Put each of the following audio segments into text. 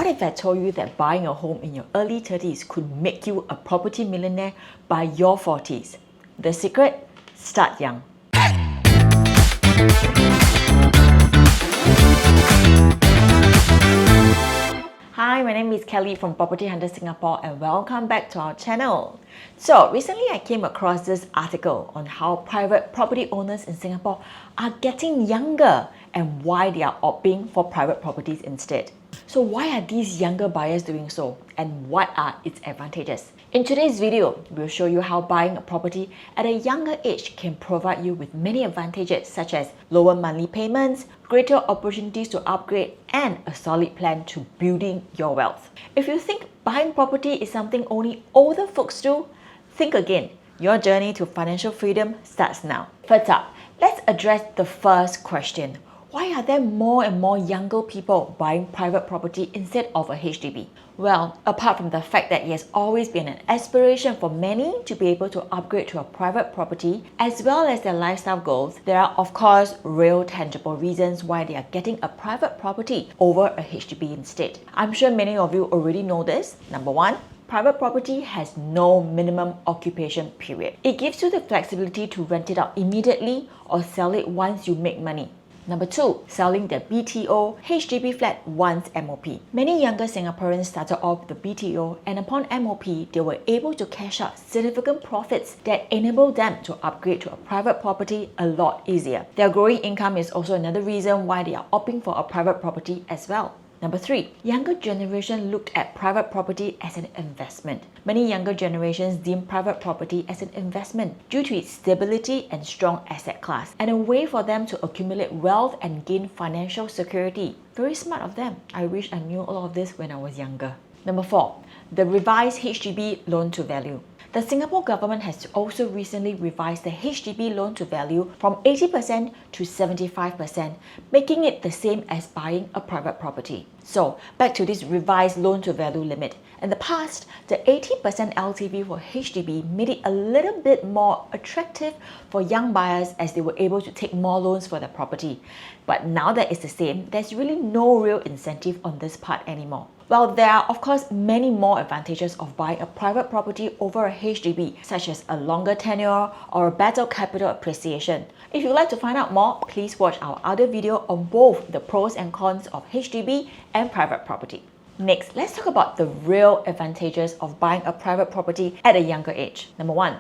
if I told you that buying a home in your early 30s could make you a property millionaire by your 40s? The secret? Start young. Hi, my name is Kelly from PropertyHunter Singapore and welcome back to our channel. So recently I came across this article on how private property owners in Singapore are getting younger and why they are opting for private properties instead. So why are these younger buyers doing so and what are its advantages? In today's video, we'll show you how buying a property at a younger age can provide you with many advantages such as lower monthly payments, greater opportunities to upgrade, and a solid plan to building your wealth. If you think buying property is something only older folks do, think again. Your journey to financial freedom starts now. First up, let's address the first question. Why are there more and more younger people buying private property instead of a HDB? Well, apart from the fact that it has always been an aspiration for many to be able to upgrade to a private property, as well as their lifestyle goals, there are of course real tangible reasons why they are getting a private property over a HDB instead. I'm sure many of you already know this. Number one, private property has no minimum occupation period. It gives you the flexibility to rent it out immediately or sell it once you make money. Number two, selling the BTO HDB flat once MOP. Many younger Singaporeans started off the BTO and upon MOP, they were able to cash out significant profits that enabled them to upgrade to a private property a lot easier. Their growing income is also another reason why they are opting for a private property as well. Number three, younger generation looked at private property as an investment. Many younger generations deem private property as an investment due to its stability and strong asset class and a way for them to accumulate wealth and gain financial security. Very smart of them. I wish I knew all of this when I was younger. Number four, the revised HDB loan to value. The Singapore government has also recently revised the HDB loan to value from 80% to 75%, making it the same as buying a private property. So, back to this revised loan to value limit. In the past, the 80% LTV for HDB made it a little bit more attractive for young buyers as they were able to take more loans for their property. But now that it's the same, there's really no real incentive on this part anymore. Well, there are of course many more advantages of buying a private property over a HDB, such as a longer tenure or a better capital appreciation. If you'd like to find out more, please watch our other video on both the pros and cons of HDB and private property. Next, let's talk about the real advantages of buying a private property at a younger age. Number one,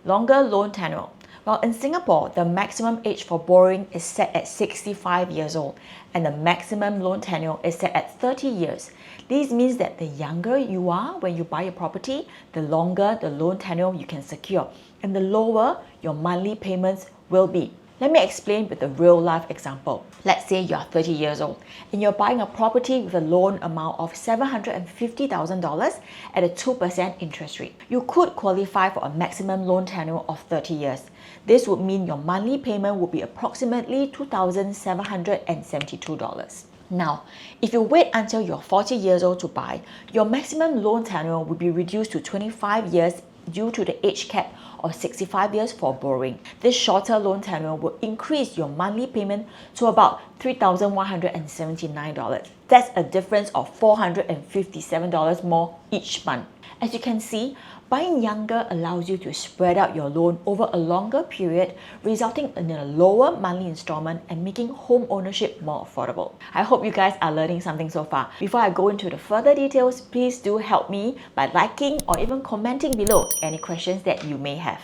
longer loan tenure. Well, in Singapore, the maximum age for borrowing is set at 65 years old and the maximum loan tenure is set at 30 years. This means that the younger you are when you buy a property, the longer the loan tenure you can secure and the lower your monthly payments will be. Let me explain with a real life example. Let's say you're 30 years old and you're buying a property with a loan amount of $750,000 at a 2% interest rate. You could qualify for a maximum loan tenure of 30 years. This would mean your monthly payment would be approximately $2,772. Now, if you wait until you're 40 years old to buy, your maximum loan tenure will be reduced to 25 years due to the age cap of 65 years for borrowing. This shorter loan tenure will increase your monthly payment to about $3,179. That's a difference of $457 more each month. As you can see, buying younger allows you to spread out your loan over a longer period, resulting in a lower monthly installment and making home ownership more affordable. I hope you guys are learning something so far. Before I go into the further details, please do help me by liking or even commenting below any questions that you may have.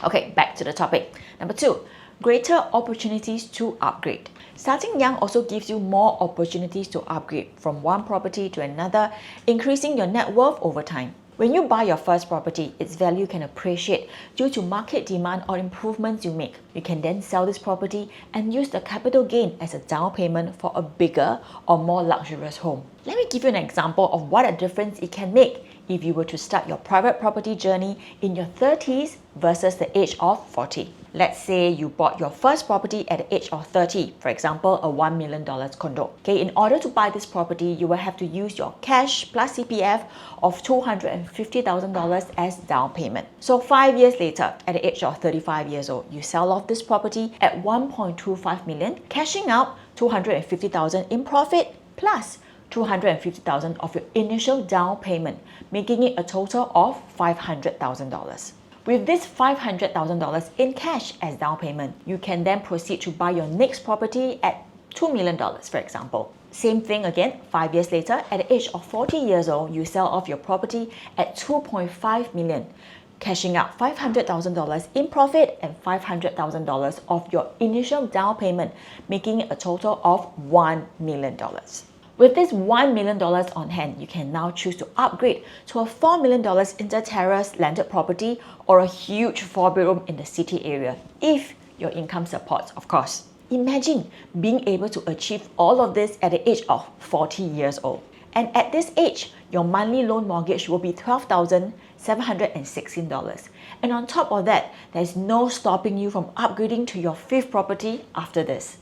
Okay, back to the topic. Number two, greater opportunities to upgrade. Starting young also gives you more opportunities to upgrade from one property to another, increasing your net worth over time. When you buy your first property, its value can appreciate due to market demand or improvements you make. You can then sell this property and use the capital gain as a down payment for a bigger or more luxurious home. Let me give you an example of what a difference it can make if you were to start your private property journey in your 30s versus the age of 40. Let's say you bought your first property at the age of 30, for example, a $1 million condo. Okay, in order to buy this property, you will have to use your cash plus CPF of $250,000 as down payment. So 5 years later, at the age of 35 years old, you sell off this property at $1.25 million, cashing out $250,000 in profit plus $250,000 of your initial down payment, making it a total of $500,000. With this $500,000 in cash as down payment, you can then proceed to buy your next property at $2 million, for example. Same thing again, 5 years later, at the age of 40 years old, you sell off your property at $2.5 million, cashing out $500,000 in profit and $500,000 of your initial down payment, making it a total of $1 million. With this $1 million on hand, you can now choose to upgrade to a $4 million inter-terrace landed property or a huge 4-bedroom in the city area, if your income supports, of course. Imagine being able to achieve all of this at the age of 40 years old. And at this age, your monthly loan mortgage will be $12,716. And on top of that, there's no stopping you from upgrading to your 5th property after this.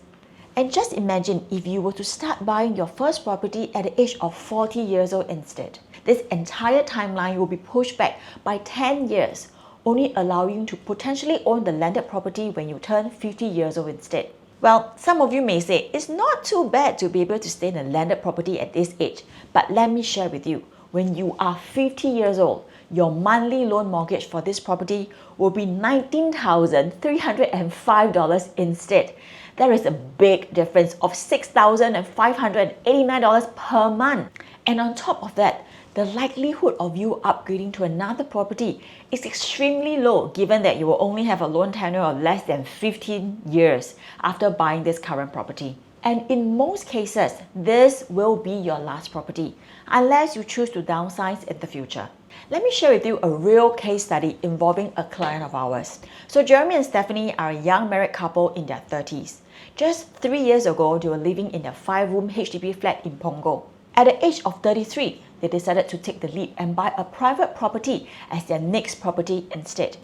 And just imagine if you were to start buying your first property at the age of 40 years old instead. This entire timeline will be pushed back by 10 years, only allowing you to potentially own the landed property when you turn 50 years old instead. Well, some of you may say it's not too bad to be able to stay in a landed property at this age, but let me share with you, when you are 50 years old, your monthly loan mortgage for this property will be $19,305 instead. There is a big difference of $6,589 per month. And on top of that, the likelihood of you upgrading to another property is extremely low, given that you will only have a loan tenure of less than 15 years after buying this current property. And in most cases, this will be your last property, unless you choose to downsize in the future. Let me share with you a real case study involving a client of ours. So Jeremy and Stephanie are a young married couple in their 30s. Just 3 years ago, they were living in a 5-room HDB flat in Punggol. At the age of 33, they decided to take the leap and buy a private property as their next property instead.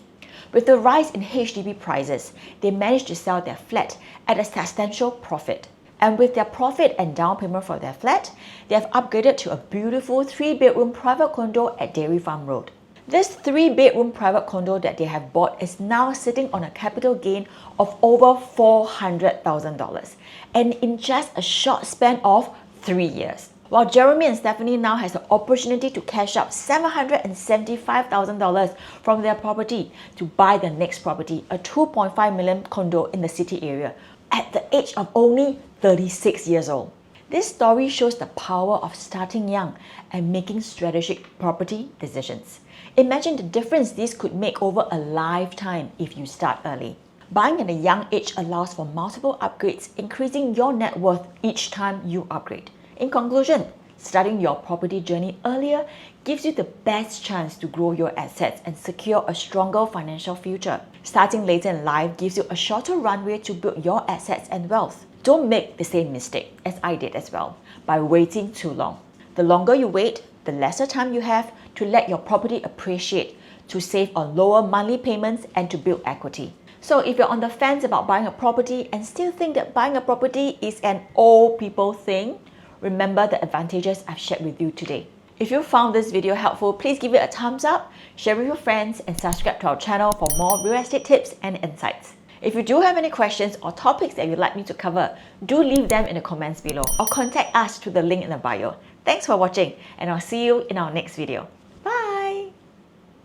With the rise in HDB prices, they managed to sell their flat at a substantial profit. And with their profit and down payment for their flat, they have upgraded to a beautiful 3-bedroom private condo at Dairy Farm Road. This 3-bedroom private condo that they have bought is now sitting on a capital gain of over $400,000, and in just a short span of 3 years. While Jeremy and Stephanie now has the opportunity to cash out $775,000 from their property to buy the next property, a $2.5 million condo in the city area, at the age of only 36 years old. This story shows the power of starting young and making strategic property decisions. Imagine the difference this could make over a lifetime if you start early. Buying at a young age allows for multiple upgrades, increasing your net worth each time you upgrade. In conclusion, starting your property journey earlier gives you the best chance to grow your assets and secure a stronger financial future. Starting later in life gives you a shorter runway to build your assets and wealth. Don't make the same mistake as I did as well, by waiting too long. The longer you wait, the lesser time you have to let your property appreciate, to save on lower monthly payments and to build equity. So if you're on the fence about buying a property and still think that buying a property is an old people thing, remember the advantages I've shared with you today. If you found this video helpful, please give it a thumbs up, share with your friends, and subscribe to our channel for more real estate tips and insights. If you do have any questions or topics that you'd like me to cover, do leave them in the comments below or contact us through the link in the bio. Thanks for watching, and I'll see you in our next video.